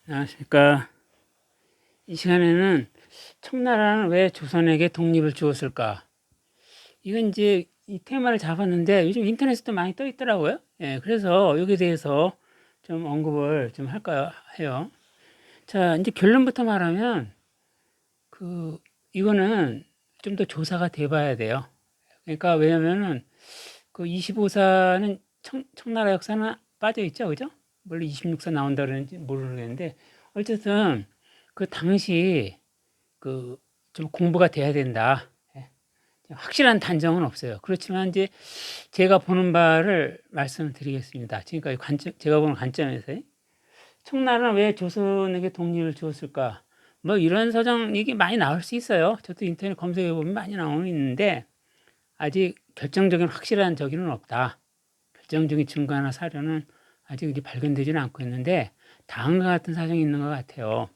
안녕하십니까. 이 시간에는 청나라는 왜 조선에게 독립을 주었을까? 이건 이제 이 테마를 잡았는데 요즘 인터넷에도 많이 떠 있더라고요. 예, 그래서 여기에 대해서 좀 언급을 좀 할까 해요. 자, 이제 결론부터 말하면 그 이거는 좀 더 조사가 돼 봐야 돼요. 그러니까 왜냐면은 그 25사는 청나라 역사는 빠져 있죠, 그죠? 물론 26사 나온다 그러는지 모르겠는데 어쨌든 그 당시 그 좀 공부가 돼야 된다. 예. 확실한 단정은 없어요. 그렇지만 이제 제가 보는 바를 말씀드리겠습니다. 지금까지 제가 보는 관점에서 청나라는 왜 조선에게 독립을 주었을까? 뭐 이런 서정 얘기 많이 나올 수 있어요. 저도 인터넷 검색해 보면 많이 나오는 있는데 아직 결정적인 확실한 저기는 없다. 결정적인 증거나 사료는 아직 이제 발견되지는 않고 있는데 다음과 같은 사정이 있는 것 같아요.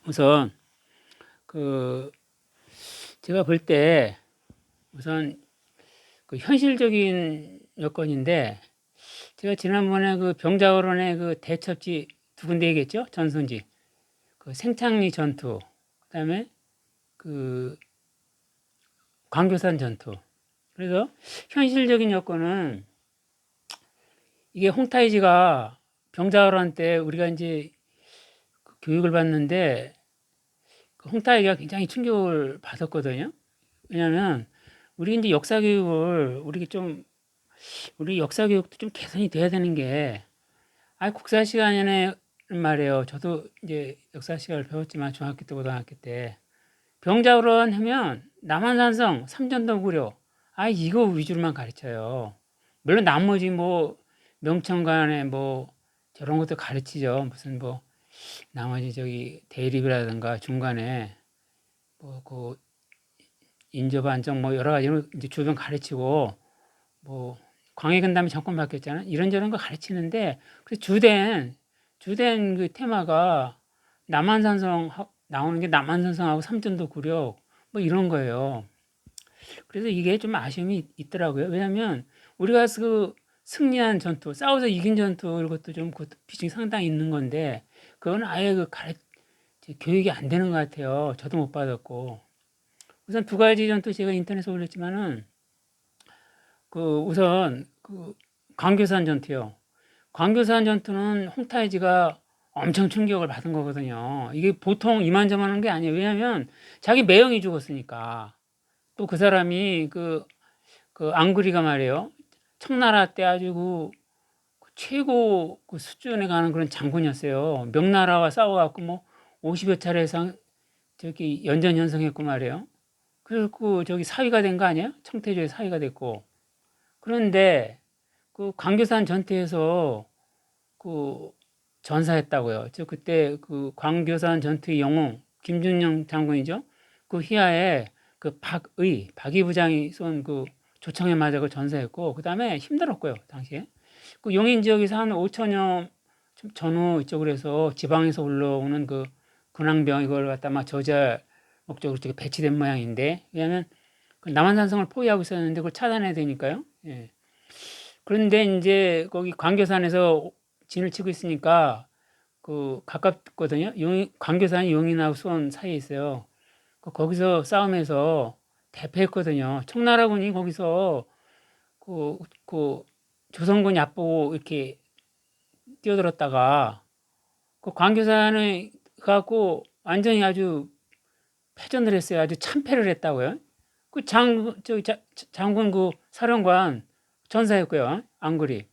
우선 그 제가 볼 때 우선 그 현실적인 여건인데 제가 지난번에 그 병자호론의 그 대첩지 두 군데 얘기했죠. 전선지 그 생창리 전투 그다음에 그 광교산 전투. 그래서 현실적인 여건은 이게 홍타이지가 병자호란 때 우리가 이제 그 교육을 받는데 그 홍타이지가 굉장히 충격을 받았거든요. 왜냐하면 우리 이제 역사 교육을 우리 역사 교육도 좀 개선이 돼야 되는 게 국사 시간에는 말이에요. 저도 이제 역사 시간을 배웠지만 중학교 때 고등학교 때 병자호란 하면 남한산성, 삼전도구려 이거 위주로만 가르쳐요. 물론 나머지 뭐 명천간에 뭐 저런 것도 가르치죠. 무슨 뭐 나머지 저기 대립이라든가 중간에 뭐 그 인조반정 뭐 여러 가지 이제 주변 가르치고 뭐 광해근담이 정권 바뀌었잖아요. 이런저런 거 가르치는데 그 주된 그 테마가 남한산성 나오는 게 남한산성하고 삼전도 구력 뭐 이런 거예요. 그래서 이게 좀 아쉬움이 있더라고요. 왜냐하면 우리가 그 승리한 전투, 싸워서 이긴 전투 이것도 좀 그 비중이 상당히 있는 건데 그건 아예 교육이 안 되는 것 같아요. 저도 못 받았고 우선 두 가지 전투 제가 인터넷에 올렸지만은 우선 광교산 전투요. 광교산 전투는 홍타이지가 엄청 충격을 받은 거거든요. 이게 보통 이만저만한 게 아니에요. 왜냐하면 자기 매형이 죽었으니까. 또 그 사람이 그 앙그리가 말이에요. 청나라 때 아주 최고 수준에 가는 그런 장군이었어요. 명나라와 싸워갖고 뭐 50여 차례 이상 저기 연전연승했고 말이에요. 그리고 저기 사위가 된 거 아니에요? 청태조의 사위가 됐고. 그런데 그 광교산 전투에서 그 전사했다고요. 저 그때 그 광교산 전투의 영웅 김준영 장군이죠. 그 희야에 그 박의 부장이 쏜 그 조청에 맞아 그 전사했고 그다음에 힘들었고요 당시에 그 용인 지역에서 한 5천여 전후 이쪽으로 해서 지방에서 올라오는 그 군항병 이걸 갖다 막 저지할 목적으로 이렇게 배치된 모양인데 왜냐하면 그 남한산성을 포위하고 있었는데 그걸 차단해야 되니까요. 예. 그런데 이제 거기 광교산에서 진을 치고 있으니까 가깝거든요. 광교산이 용인하고 수원 사이에 있어요. 거기서 싸움에서 대패했거든요. 청나라군이 거기서 그, 그 조선군 얕보고 이렇게 뛰어들었다가 그 광교산을 갖고 완전히 아주 패전을 했어요. 아주 참패를 했다고요. 장군 사령관 전사였고요. 앙그리.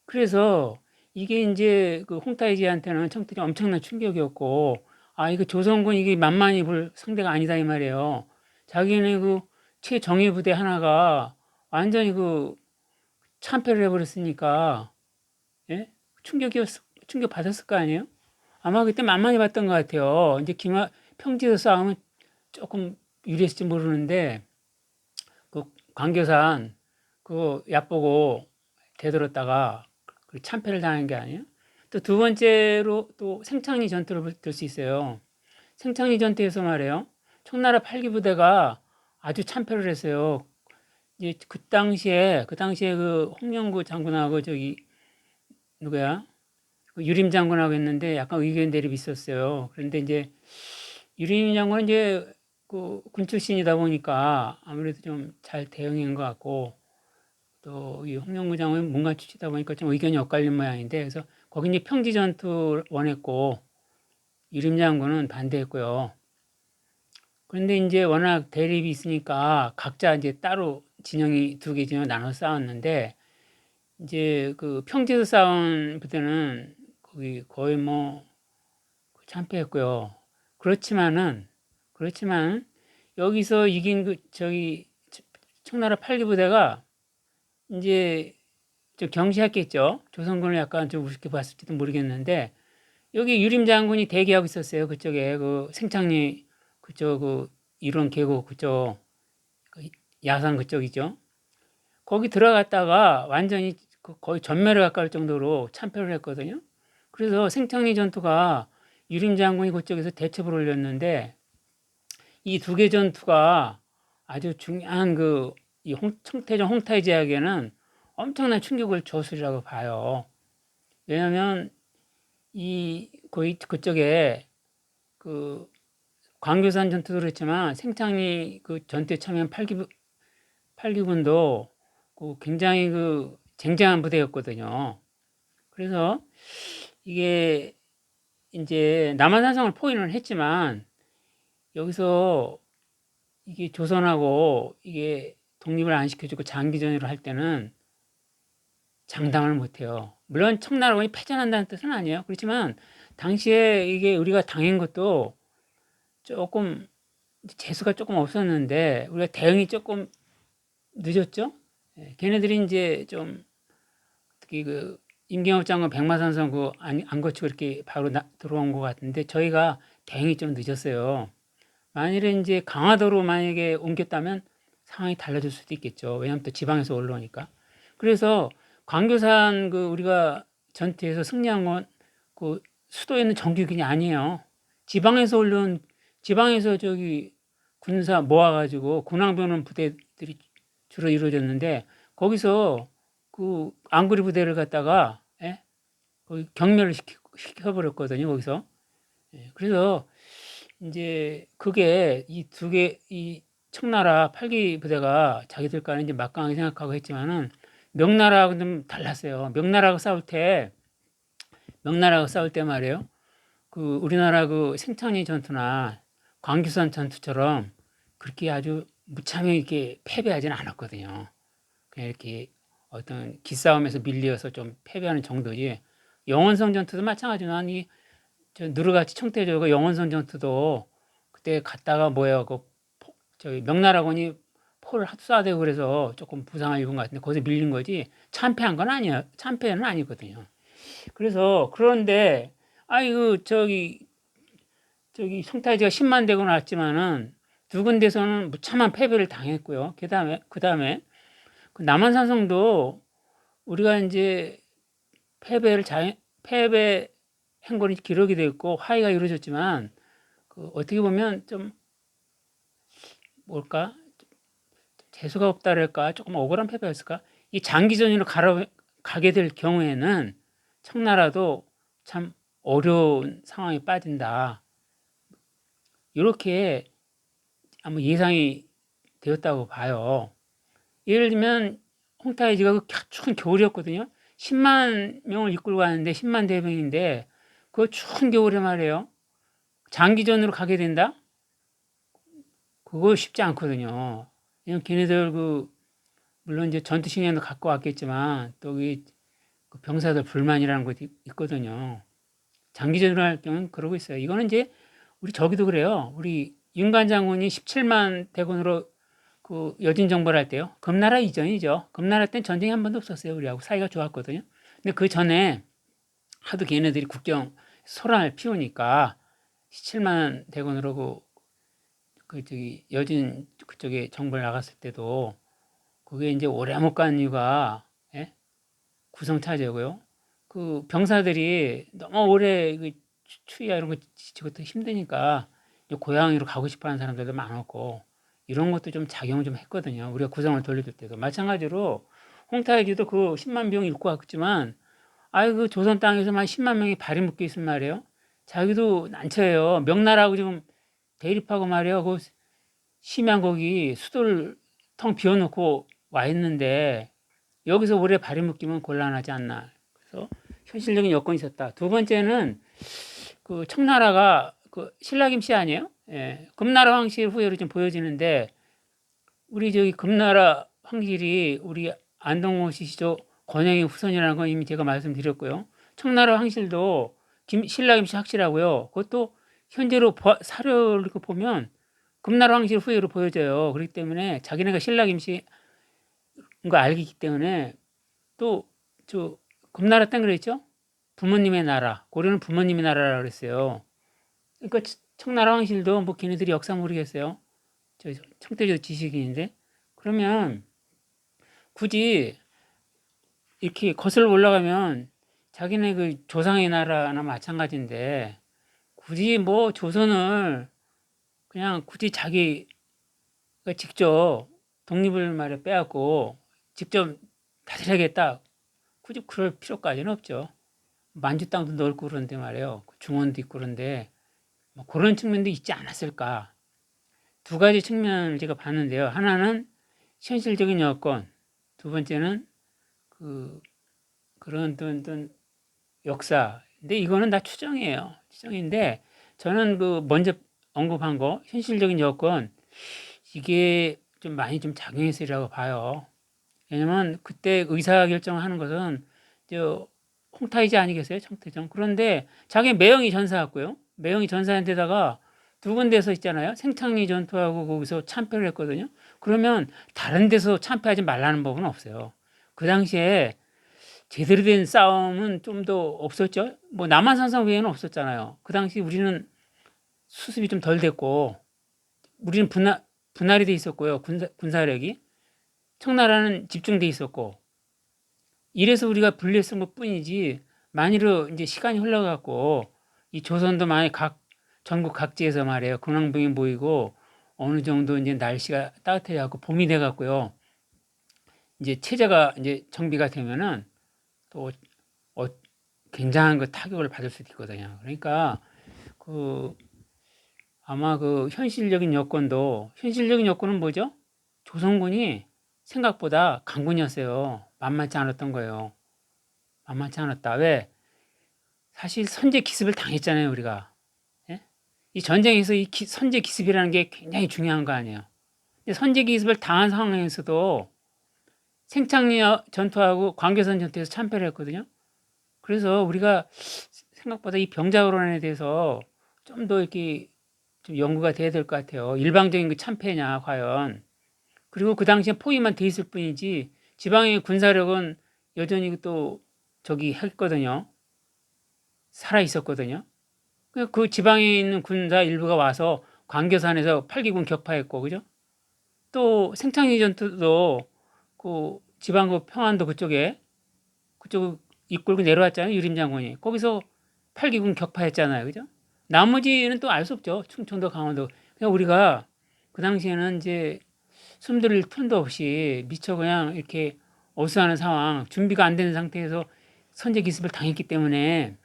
그래서 이게 이제 그 홍타이지한테는 청들이 엄청난 충격이었고, 이거 조선군 이게 만만히 볼 상대가 아니다 이 말이에요. 자기네 그 최정예 부대 하나가 완전히 참패를 해버렸으니까, 예? 충격 받았을 거 아니에요? 아마 그때 만만히 봤던 것 같아요. 이제 평지에서 싸우면 조금 유리했을지 모르는데, 그 광교산 얕보고 되돌았다가 참패를 당한 게 아니에요. 또 두 번째로 또 생창리 전투를 들 수 있어요. 생창리 전투에서 말이에요. 청나라 8기 부대가 아주 참패를 했어요. 이제 그 당시에 그 홍영구 장군하고 저기 누구야? 유림 장군하고 했는데 약간 의견 대립이 있었어요. 그런데 이제 유림 장군은 이제 그 군 출신이다 보니까 아무래도 좀 잘 대응한 것 같고 또 이 홍명구 장군은 문관 출신이다 보니까 좀 의견이 엇갈린 모양인데 그래서 거기 이제 평지 전투 원했고 유림 장군은 반대했고요. 그런데 이제 워낙 대립이 있으니까 각자 이제 따로 진영이 두 개 진영 나눠 싸웠는데 이제 그 평지에서 싸운 부대는 거기 거의 뭐 참패했고요. 그렇지만 여기서 이긴 그 저기 청나라 8기 부대가 이제 좀 경시했겠죠. 조선군을 약간 좀 우습게 봤을지도 모르겠는데 여기 유림 장군이 대기하고 있었어요. 그쪽에 그 생창리 그쪽 그 일원 계곡 그쪽 그 야산 그쪽이죠. 거기 들어갔다가 완전히 거의 전멸에 가까울 정도로 참패를 했거든요. 그래서 생창리 전투가 유림 장군이 그쪽에서 대첩을 올렸는데 이 두 개 전투가 아주 중요한 이 청태전 홍타이 제약에는 엄청난 충격을 줬으리라고 봐요. 왜냐하면 이 거의 그쪽에 그 광교산 전투도 그렇지만 생창리 그 전투에 참여한 팔기군도 그 굉장히 그 쟁쟁한 부대였거든요. 그래서 이게 이제 남한산성을 포위는 했지만 여기서 이게 조선하고 이게 독립을 안 시켜주고 장기전으로 할 때는 장담을 못해요. 물론 청나라군이 패전한다는 뜻은 아니에요. 그렇지만 당시에 이게 우리가 당한 것도 조금 재수가 조금 없었는데 우리가 대응이 조금 늦었죠. 걔네들이 이제 좀 특히 그 임경업 장군 백마산성 안 거치고 이렇게 바로 들어온 것 같은데 저희가 대응이 좀 늦었어요. 만일에 이제 강화도로 만약에 옮겼다면 상황이 달라질 수도 있겠죠. 왜냐하면 또 지방에서 올라오니까. 그래서 광교산 우리가 전투에서 승리한 건 그 수도에 있는 정규군이 아니에요. 지방에서 저기 군사 모아가지고 군항 배우는 부대들이 주로 이루어졌는데 거기서 그 안구리 부대를 갖다가 거기 경멸을 시켜버렸거든요. 거기서. 그래서 이제 그게 이 청나라 8기 부대가 자기들과는 이제 막강하게 생각하고 했지만은 명나라하고는 좀 달랐어요. 명나라하고 싸울 때 말이에요. 그 우리나라 그 생창리 전투나 광교산 전투처럼 그렇게 아주 무참하게 이렇게 패배하지는 않았거든요. 그냥 이렇게 어떤 기싸움에서 밀려서 좀 패배하는 정도지. 영원성 전투도 마찬가지지만 저 누르같이 청태저고 영원성 전투도 그때 갔다가 저기 명나라군이 포를 하도 쏴대고 그래서 조금 부상을 입은 것 같은데 거기서 밀린 거지 참패한 건 아니에요. 참패는 아니거든요. 그래서 그런데 아이고 저기 송타이지가 10만 대고 나왔지만은 두 군데서는 무참한 패배를 당했고요. 그다음에 그 남한산성도 우리가 이제 패배한 거는 기록이 되어 있고 화해가 이루어졌지만 그 어떻게 보면 좀 뭘까 재수가 없다랄까 조금 억울한 패배였을까? 이 장기전으로 가게 될 경우에는 청나라도 참 어려운 상황에 빠진다. 이렇게 아마 예상이 되었다고 봐요. 예를 들면 홍타이지가 그 추운 겨울이었거든요. 10만 명을 이끌고 가는데 10만 대병인데 그 추운 겨울에 말이에요. 장기전으로 가게 된다? 그거 쉽지 않거든요. 왜냐면 걔네들 물론 이제 전투 식량도 갖고 왔겠지만 또 그 병사들 불만이라는 것도 있거든요. 장기전으로 할 경우는 그러고 있어요. 이거는 이제 우리 저기도 그래요. 우리 윤관 장군이 17만 대군으로 그 여진 정벌 할 때요. 금나라 이전이죠. 금나라 땐 전쟁이 한 번도 없었어요. 우리하고 사이가 좋았거든요. 근데 그 전에 하도 걔네들이 국경 소란을 피우니까 17만 대군으로 저기 여진 그쪽에 정벌 나갔을 때도 그게 이제 오래 못 간 이유가 구성 차지고요. 그 병사들이 너무 오래 추위야 이런 거 지치고 또 힘드니까 고향으로 가고 싶어하는 사람들도 많았고 이런 것도 좀 작용 좀 했거든요. 우리가 구성을 돌려줄 때도 마찬가지로 홍타이기도 그 10만 병 잃고 왔지만 아이고 조선 땅에서만 10만 명이 발이 묶여 있단 말이에요. 자기도 난처해요. 명나라하고 지금 대립하고 말이에요. 그 심양 거기 수도를 텅 비워놓고 와 있는데 여기서 오래 발이 묶이면 곤란하지 않나. 그래서 현실적인 여건이 있었다. 두 번째는 그 청나라가 그 신라 김씨 아니에요? 예. 금나라 황실 후예로 좀 보여지는데 우리 저기 금나라 황실이 우리 안동호 시조 권영의 후손이라는 건 이미 제가 말씀드렸고요. 청나라 황실도 신라 김씨 확실하고요. 그것도 현재로 사료를 보면 금나라 황실 후예로 보여져요. 그렇기 때문에 자기네가 신라 김씨인 거 알기 때문에 또 저 금나라 땅 그랬죠? 부모님의 나라. 고려는 부모님의 나라라고 그랬어요. 그러니까 청나라 황실도 뭐 걔네들이 역사 모르겠어요. 저 청태조 지식인인데 그러면 굳이 이렇게 거슬러 올라가면 자기네 그 조상의 나라나 마찬가지인데 굳이 뭐 조선을 그냥 굳이 자기가 직접 독립을 말해 빼앗고 직접 다스려야겠다. 굳이 그럴 필요까지는 없죠. 만주 땅도 넓고 그런데 말이에요. 중원도 있고 그런데 뭐 그런 측면도 있지 않았을까. 두 가지 측면을 제가 봤는데요. 하나는 현실적인 여건, 두 번째는 그런 어떤 역사. 근데 이거는 다 추정이에요. 추정인데 저는 그 먼저 언급한 거 현실적인 여건 이게 좀 많이 좀 작용했으리라고 봐요. 왜냐면 그때 의사결정을 하는 것은 저 홍타이지 아니겠어요? 청태종. 그런데 자기 매형이 전사했고요. 매형이 전사한데다가 두 군데서 있잖아요. 생창리 전투하고 거기서 참패를 했거든요. 그러면 다른 데서 참패하지 말라는 법은 없어요. 그 당시에 제대로 된 싸움은 좀 더 없었죠. 뭐 남한산성 외에는 없었잖아요. 그 당시 우리는 수습이 좀 덜 됐고 우리는 분할이 돼 있었고요. 군사력이 청나라는 집중돼 있었고 이래서 우리가 분리했던 것 뿐이지 만일로 이제 시간이 흘러갖고 이 조선도 많이 전국 각지에서 말이에요. 근황병이 보이고 어느 정도 이제 날씨가 따뜻해 갖고 봄이 돼 갖고요. 이제 체제가 이제 정비가 되면은 또 굉장한 그 타격을 받을 수도 있거든요. 그러니까 그 아마 그 현실적인 여건은 뭐죠? 조선군이 생각보다 강군이었어요. 만만치 않았던 거예요. 만만치 않았다. 왜? 사실 선제 기습을 당했잖아요, 우리가. 예? 이 전쟁에서 이 선제 기습이라는 게 굉장히 중요한 거 아니에요. 근데 선제 기습을 당한 상황에서도 생창리 전투하고 광개선 전투에서 참패를 했거든요. 그래서 우리가 생각보다 이 병자호론에 대해서 좀 더 이렇게 좀 연구가 돼야 될 것 같아요. 일방적인 그 참패냐, 과연. 그리고 그 당시에 포위만 돼 있을 뿐이지 지방의 군사력은 여전히 또 저기 했거든요. 살아 있었거든요. 그 지방에 있는 군사 일부가 와서 광교산에서 8기군 격파했고, 그죠? 또 생창리 전투도 그 지방구 평안도 그쪽 이끌고 내려왔잖아요. 유림 장군이. 거기서 8기군 격파했잖아요. 그죠? 나머지는 또 알 수 없죠. 충청도, 강원도. 그냥 우리가 그 당시에는 이제 숨들일 틈도 없이 미처 그냥 이렇게 어수하는 상황, 준비가 안 되는 상태에서 선제 기습을 당했기 때문에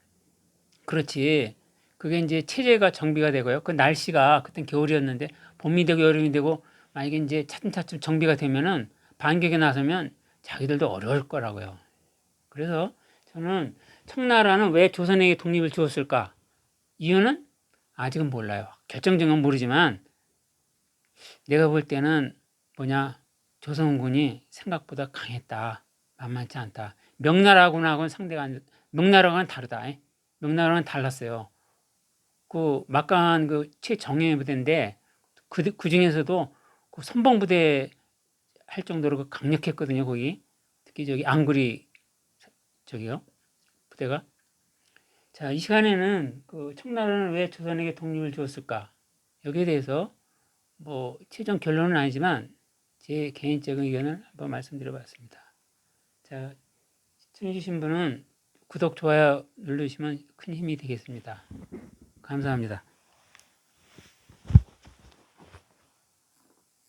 그렇지. 그게 이제 체제가 정비가 되고요. 그 날씨가 그땐 겨울이었는데 봄이 되고 여름이 되고 만약에 이제 차츰차츰 정비가 되면은 반격에 나서면 자기들도 어려울 거라고요. 그래서 저는 청나라는 왜 조선에게 독립을 주었을까? 이유는 아직은 몰라요. 결정적인 건 모르지만 내가 볼 때는 조선군이 생각보다 강했다. 만만치 않다. 명나라하고는 상대가 명나라와는 다르다. 명나라는 달랐어요. 그 막강한 그 최정예 부대인데 그 중에서도 그 선봉 부대 할 정도로 그 강력했거든요. 거기 특히 저기 앙구리 저기요 부대가. 자, 이 시간에는 그 청나라는 왜 조선에게 독립을 주었을까? 여기에 대해서 뭐 최종 결론은 아니지만 제 개인적인 의견을 한번 말씀드려봤습니다. 자, 시청해주신 분은 구독, 좋아요 눌러주시면 큰 힘이 되겠습니다. 감사합니다.